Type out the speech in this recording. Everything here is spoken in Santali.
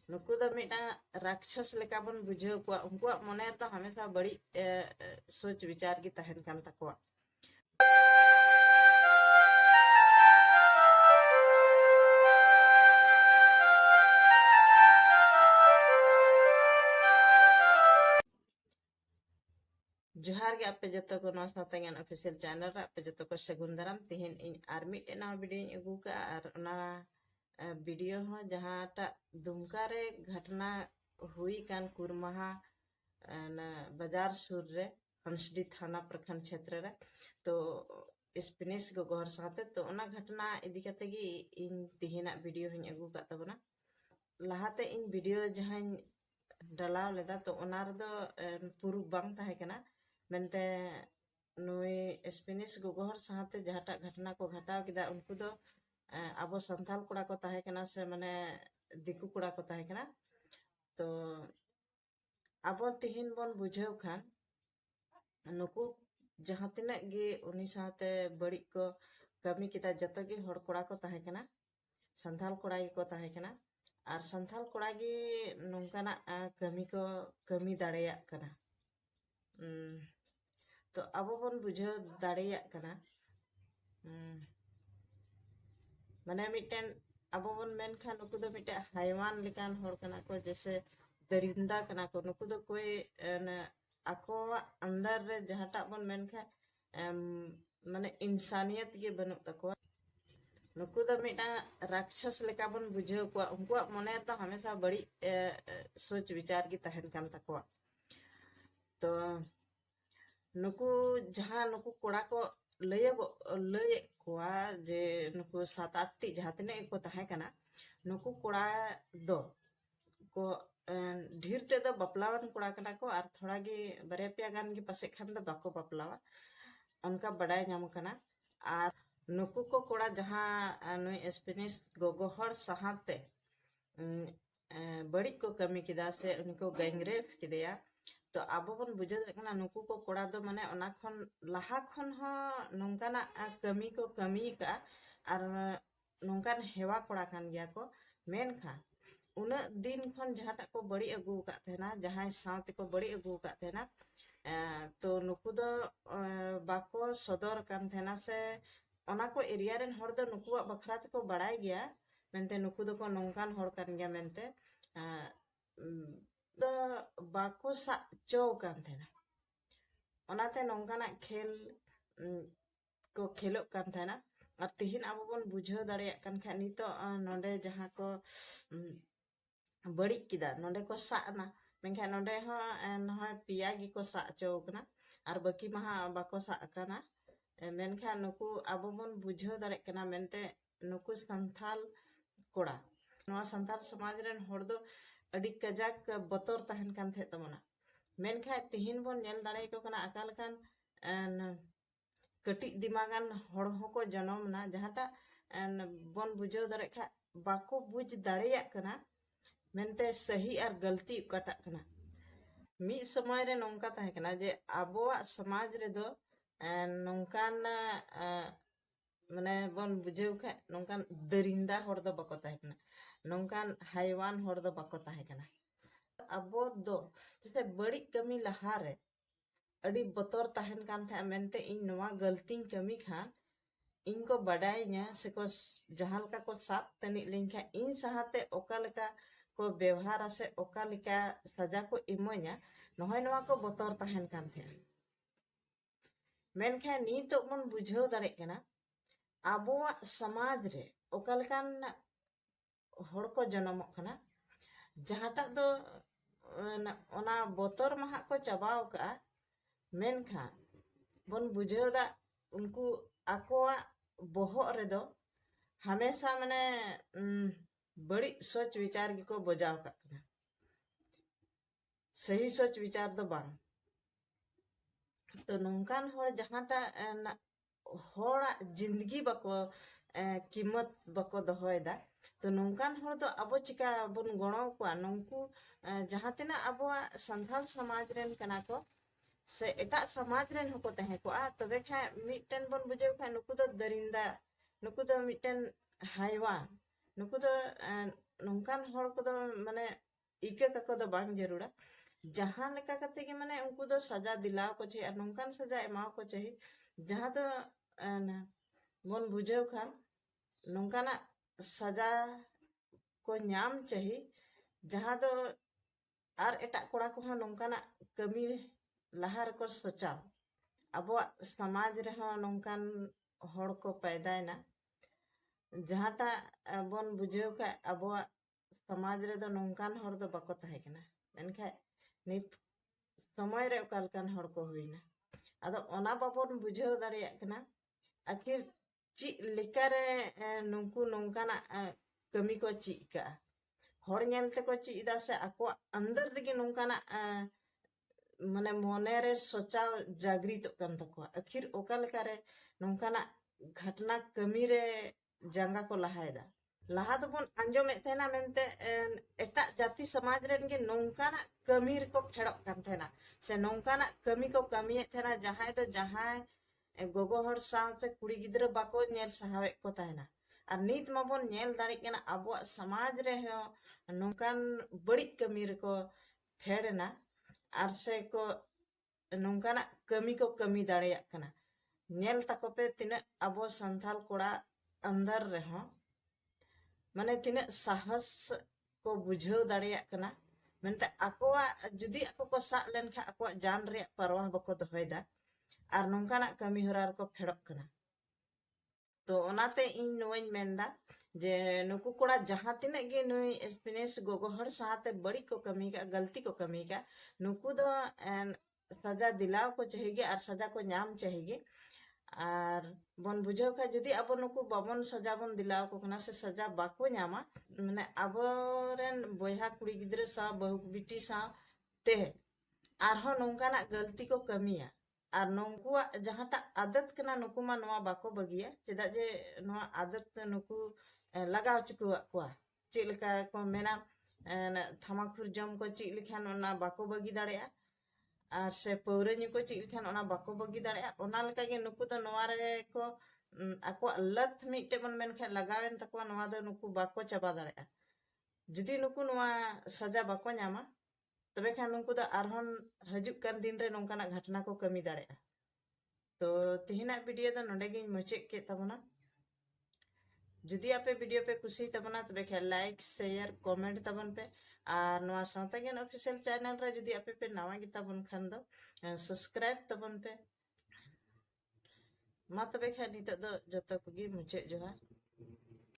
नुकु दो मिटा राक्षस लेका बन बुझाव कुआ उनकुआ मने तो हमेशा बड़ी सोच विचार की तहन कान तकवा जोहार के आपे जतो को नवा सावतांगन ऑफिशियल चैनल रे आपे जतो को सगुन दाराम तिहिन इन आर मिटे नवा वीडियो अगू का आर ओना वीडियो हो जहाटा दुमका रे घटना हुई कान कुरमाहा बाजार सुर रे हंसडी थाना प्रखंड क्षेत्र रे तो स्पिनिश गो गोहर साथे तो ओना घटना इदी कते गी इन तिहिना वीडियो हन अगू का तबना लाहाते इन वीडियो जहां डालाव लेदा तो ओना रे दो पुरु बांग ताहे कना मेनते नुई स्पेनिश गोगोहर साथे जहाटा घटना को घटाव किदा उनको दो आबो संथाल कोड़ा को ताहे कना से माने दिकु कोड़ा को ताहे कना तो आबो तिहिन बन बुझाव खान नुकु जहां तिना गे उनी साथे बड़ी को कमी किदा जतो गे हड़ कोड़ा को ताहे कना संथाल कोड़ा को ताहे कना आर संथाल कोड़ा गे नोंकाना कमी को कमी दाड़ेया कना तो आबो बन बुझाव दाड़ेया कना माने मिटन आबो बन मेन खान नुकु दो मिटे हाइवान लेकान हड़ कना को जैसे दरिंदा कना को नुकु दो कोई आको अंदर रे जहाटा बन मेन खा माने इंसानियत गे बनु तको नुकु दो मिटा राक्षस लेका बन बुझाव कुआ उनकुआ मने तो हमेशा बड़ी सोच विचार की तहन कान तको तो नुकु जहां नुकु कोड़ा को लय कुआ जे नुकु 7-8 टी जहां तने को ताहे कना नुकु कोड़ा दो को ढेर ते दो बपलावन कोड़ा कना को और थोड़ा गे बरे पिया गान गे पासे खान दो बाको बपलावा उनका बड़ाय नाम कना और नुकु को कोड़ा जहां नुई स्पेनिश गोगोहर सहाते बड़ी को कमी किदा से उनको गैंगरेप किदेया तो आबो बन बुझे दरकना नुकु को कोड़ा दो माने ओना खन लाहा खन हो नोंकाना कमी को कमी का और नोंकान हेवा कोड़ा कान गया को मेन खा उना दिन खन जहाटा को बड़ी अगू का थेना जहां साथ को बड़ी अगू का थेना तो नुकु दो बाको सदर कान थेना से ओना को एरिया रेन हर दो नुकुआ बखरा को बड़ाई गया मेनते नुकु दो को नोंकान हर कान गया मेनते दो बाको सा चौ कान थेना ओनाते नोंकाना खेल को खेलो कान थेना और तिहिन आबो बन बुझाव दाड़े कान खा नितो नोंडे जहां को बड़ी किदा नोंडे को साना मेनखा नोंडे हो नहय पिया गी को सा चौ कना और बाकी महा बाको सा कना मेनखा नुकु आबो बन बुझाव दाड़े कना मेनते नुकु संथाल कोड़ा नवा संथाल समाज रेन हड़ दो अड़ी कजाक बतर तहन कान थे तमना मेनखा तिहिन बन नेल दाड़े को कना अकाल कान कटी दिमागान हड़ होको जन्म ना जहाटा बन बुझाव दाड़े खा बाको बुझ दाड़ेया कना मेनते सही और गलती कटा कना मी समय रे नोंका ताहे कना जे आबोआ समाज रे दो नोंकान माने बन बुझाव खा नोंकान दरिंदा हड़ दो बको ताहे कना नोंकान हाइवान हड़ दो बको ताहे कना अबो दो जैसे बड़ी कमी लहा रे अड़ी बतर ताहन कान था मेनते इन नवा गलती कमी खान इनको बड़ाई न्या से को जहां लका को साप तनी लिंखा इन सहाते ओका लका को व्यवहार से ओका लिका सजा को इमोnya नहय नवा को बतर ताहन कान थे मेनखा नी तो मन बुझाव दाड़े कना आबोआ समाज रे ओका लकान हड़ को जन्मों कना जहाटा दो ओना बतर महा को चबाव का मेनखा बन बुझाव दा उनको आकोआ बोहो रे दो हमेशा माने बड़ी सोच विचार की को बजाव का सही सोच विचार दो बांग तो नोंकान हड़ जहाटा हड़ा जिंदगी बको कीमत बको दोहयदा तो नोंकान हड़ दो अबो चिका बन गणो को नंकु जहां तना अबो संथाल समाज रेन कना को से एटा समाज रेन होको तहे को तबे खा मिटन बन बुझे खा नुकु दो दरिंदा नुकु दो मिटन हाइवान नुकु दो nongkan hor kodo mane ika kako do bang jarura jahan leka kate ge mane unku do saja dilaw ko chahi ar nongkan saja emaw ko chahi jahan do bon bujhaw khan nongkana saja ko nyam chahi jahan do ar etak kora ko nongkana kami lahar ko sochaw abo samaj rehon nongkan hor ko paydayna jahata bon bujhaw kha abo samaj redo nongkan hor do bako tahe kana menkha nit समय रे ओकालकान हर को हुईना आदो ओना बाबन बुझाव दाड़िया कना आखिर ची लेकारे नुंकु नोंकाना कमी को ची का हर नेलते को ची इदा से आको अंदर रेगे नोंकाना माने मोने रे सोचाव जागृत कन तको आखिर ओकालकारे नोंकाना घटना कमी रे जांगा को लहायदा लहा दोबन आंजोमे थेना मेनते एटा जाति समाज रेन गे नोंकाना कमी रे को फेड़क कान थेना से नोंकाना कमी को कमी थेना जहाय दो जहाय गोगो हर साव से कुड़ी गिद्र बाको नेल सहावे को तायना और नीत माबन नेल दाड़ी केना अबो समाज रे हो नोंकान बड़ी कमी रे को फेड़ना और से को नोंकाना कमी को कमी दाड़िया कना नेल तको पे तिना अबो संथाल कोड़ा अंदर रे हो माने तिना साहस को बुझाव दाड़िया कना मेनते आकोआ जुदी आको को सा लेनखा आकोआ जान रे परवाह बको दोहयदा और नोंकाना कमी होरार को फेड़क कना तो ओनाते इन नोइन मेंदा जे नुकु कोड़ा जहां तिना गे नुई एक्सपीरियंस गोगो हर साथे बड़ी को कमी का गलती को कमी का नुकु दो सजा दिलाव को चाहिए और सजा को नाम चाहिए और बन बुझाव खा जुदी अब नुकु बाबन सजा बन दिलाव को कना से सजा बाको नामा माने अबरेन बोया कुड़ी गिद्रे सा बहु बिटी सा ते आरहो नोंकाना गलती को कमिया और नोंकुआ जहाटा आदत कना नुकु मा नोआ बाको बगिया चेदा जे नोआ आदत नुकु लगाव चुकुआ कोआ चेलका को मेना थमाखुर जम को ची लिखान ओना बाको बगी दाड़ेया और से पौरे ᱧᱩ को ची लिखान ओना बाको बगी दाड़ेया ओना लका गे नुकु तो नोआ रे को आको लत मिटे मन मेन खा लगावेन तको नोआ दो नुकु बाको चाबा दाड़ेया जुदी नुकु नोआ सजा बाको ᱧᱟᱢᱟ तबे खान नुकु दा आरहन हजुक कान दिन रे नोंकाना घटना को कमी दाड़ेया तो तिहिना वीडियो दा नोंडे गिन मुचे के तबना जुदी आपे वीडियो पे खुशी तबना तबे खा लाइक शेयर कमेंट तबन पे और नोआ सावता ज्ञान ऑफिशियल चैनल रे जुदी आपे पे नवा गिता बन खान दो सब्सक्राइब तबन पे मा तबे खा नित दो जतो को गी मुचे जोहार।